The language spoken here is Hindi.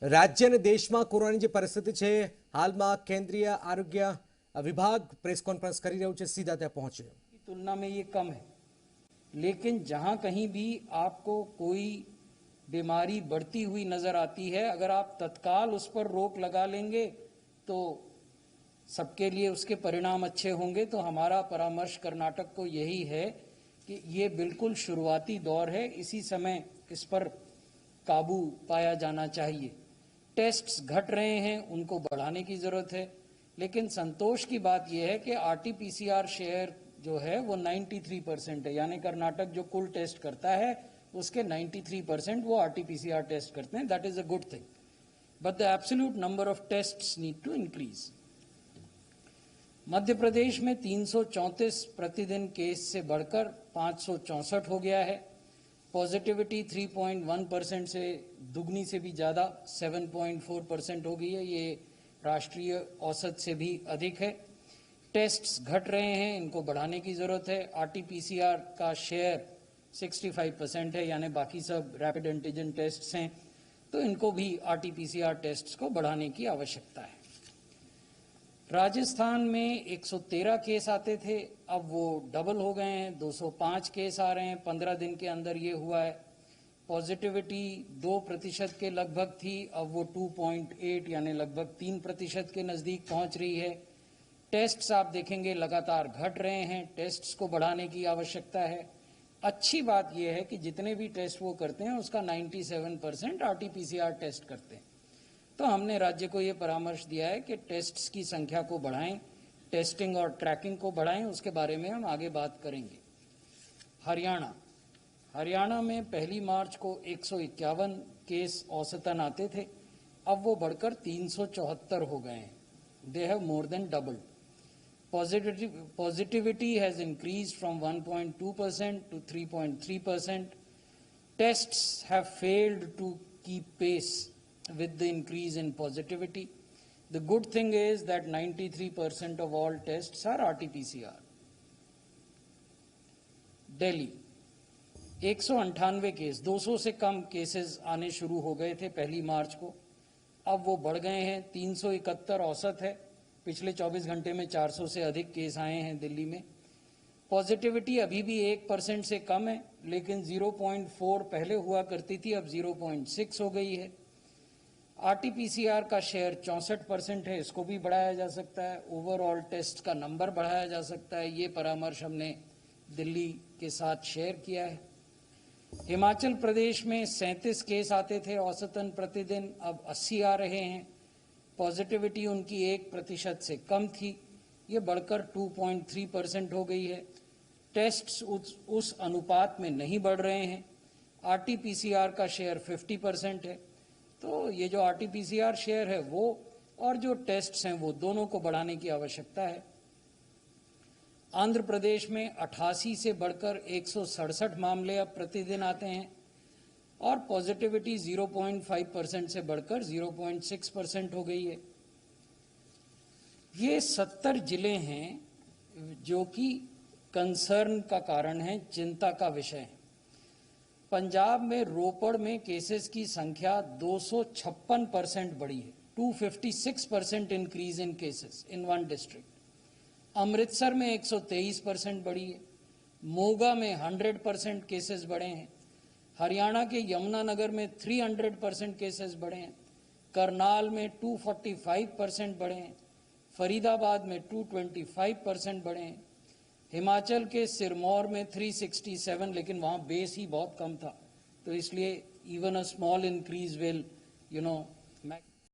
राज्य અને દેશમાં કોરોનાની જે પરિસ્થિતિ છે હાલમાં કેન્દ્રીય આરોગ્ય વિભાગ પ્રેસ કોન્ફરન્સ કરી રહ્યું છે, સીધા ત્યાં પહોંચે तुलना में ये कम है, लेकिन जहां कहीं भी आपको कोई बीमारी बढ़ती हुई नजर आती है, अगर आप तत्काल उस पर रोक लगा लेंगे तो सबके लिए उसके परिणाम अच्छे होंगे। तो हमारा परामर्श कर्नाटक को यही है कि ये बिल्कुल शुरुआती दौर है, इसी समय इस पर काबू पाया जाना चाहिए। टेस्ट्स घट रहे हैं, उनको बढ़ाने की जरूरत है, लेकिन संतोष की बात यह है कि आरटीपीसीआर शेयर जो है वो 93% है, यानी कर्नाटक जो कुल टेस्ट करता है उसके 93% वो आरटीपीसीआर टेस्ट करते हैं। That is a good thing, but the absolute number of tests need to increase. Madhya Pradesh में 334 प्रतिदिन केस से बढ़कर 564 हो गया है। पॉजिटिविटी 3.1% से दुगनी से भी ज़्यादा 7.4% हो गई है, ये राष्ट्रीय औसत से भी अधिक है। टेस्ट्स घट रहे हैं, इनको बढ़ाने की ज़रूरत है। आरटीपीसीआर का शेयर 65% है, यानी बाकी सब रैपिड एंटीजन टेस्ट्स हैं, तो इनको भी आरटीपीसीआर टेस्ट्स को बढ़ाने की आवश्यकता है। राजस्थान में 113 केस आते थे, अब वो डबल हो गए हैं, 205 केस आ रहे हैं, 15 दिन के अंदर ये हुआ है। पॉजिटिविटी 2% के लगभग थी, अब वो 2.8 यानी लगभग 3% के नज़दीक पहुंच रही है। टेस्ट्स आप देखेंगे लगातार घट रहे हैं, टेस्ट्स को बढ़ाने की आवश्यकता है। अच्छी बात यह है कि जितने भी टेस्ट वो करते हैं उसका 97% आरटीपीसीआर टेस्ट करते हैं। तो हमने राज्य को ये परामर्श दिया है कि टेस्ट्स की संख्या को बढ़ाएं, टेस्टिंग और ट्रैकिंग को बढ़ाएं, उसके बारे में हम आगे बात करेंगे। हरियाणा में 1 मार्च को 151 केस औसतन आते थे, अब वो बढ़कर 374 हो गए हैं। They have more than doubled. Positivity has increased from 1.2% to 3.3%. Tests have failed to keep pace with the increase in positivity. The good thing is that 93% of all tests are RT-PCR. Delhi 198 case, 200 से कम केसेस आने शुरू हो गए थे 1 मार्च को, अब वो बढ़ गए हैं, 371 औसत है। पिछले 24 घंटे में 400 से अधिक केस आए हैं दिल्ली में। पॉजिटिविटी अभी भी 1% से कम है, लेकिन 0.4 पहले हुआ करती थी, अब 0.6 हो गई है। आरटीपीसीआर का शेयर 64% है, इसको भी बढ़ाया जा सकता है। ओवरऑल टेस्ट का नंबर बढ़ाया जा सकता है, ये परामर्श हमने दिल्ली के साथ शेयर किया है। हिमाचल प्रदेश में 37 केस आते थे औसतन प्रतिदिन, अब 80 आ रहे हैं। पॉजिटिविटी उनकी 1% से कम थी, ये बढ़कर 2.3% हो गई है। टेस्ट्स उस अनुपात में नहीं बढ़ रहे हैं। आरटीपीसीआर का शेयर 50% है, तो ये जो आरटीपीसीआर शेयर है वो और जो टेस्ट्स हैं वो दोनों को बढ़ाने की आवश्यकता है। आंध्र प्रदेश में 88 से बढ़कर 167 मामले अब प्रतिदिन आते हैं और पॉजिटिविटी 0.5% से बढ़कर 0.6% हो गई है। ये 70 जिले हैं जो कि कंसर्न का कारण है, चिंता का विषय है। पंजाब में रोपड़ में केसेस की संख्या 256% बढ़ी है, 256% increase in cases in one district. Amritsar में 123% बढ़ी है। मोगा में 100% केसेस बढ़े हैं। हरियाणा के यमुनानगर में 300% केसेस बढ़े हैं। करनाल में 245% बढ़े हैं। फरीदाबाद में 225% बढ़े हैं। हिमाचल के सिरमौर में 367, लेकिन वहाँ बेस ही बहुत कम था, तो इसलिए even a small increase will